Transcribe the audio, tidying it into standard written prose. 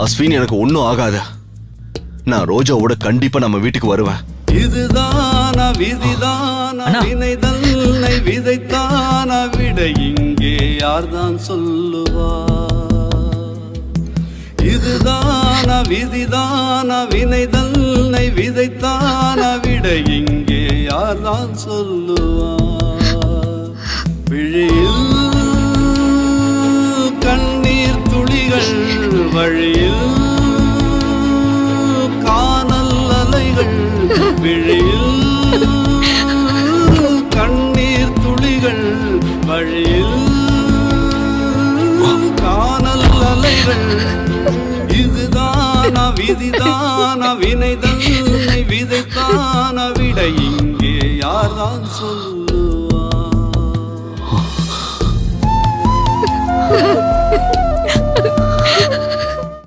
அஸ்வின் எனக்கு ஒன்னும் ஆகாத. நான் ரோஜாவோட கண்டிப்பா நம்ம வீட்டுக்கு வருவேன். இதுதானா விதிதானா வினைதன்னை விதைத்தானா விட இங்கே யார்தான் சொல்லுவா? இதுதானா விதிதானா வினைதன்னை விதைத்தானா விட இங்கே யார்தான் சொல்லுவா? விழியில் கண்ணீர் துளிகள் வழியில் காணல் அலைகள், விழியில் கண்ணீர் துளிகள் வழியில் காணல் அலைகள். இதுதானா விதிதானா வினைதன்னை விதைத்தானா விட இங்கே யார்தான் சொல்ல?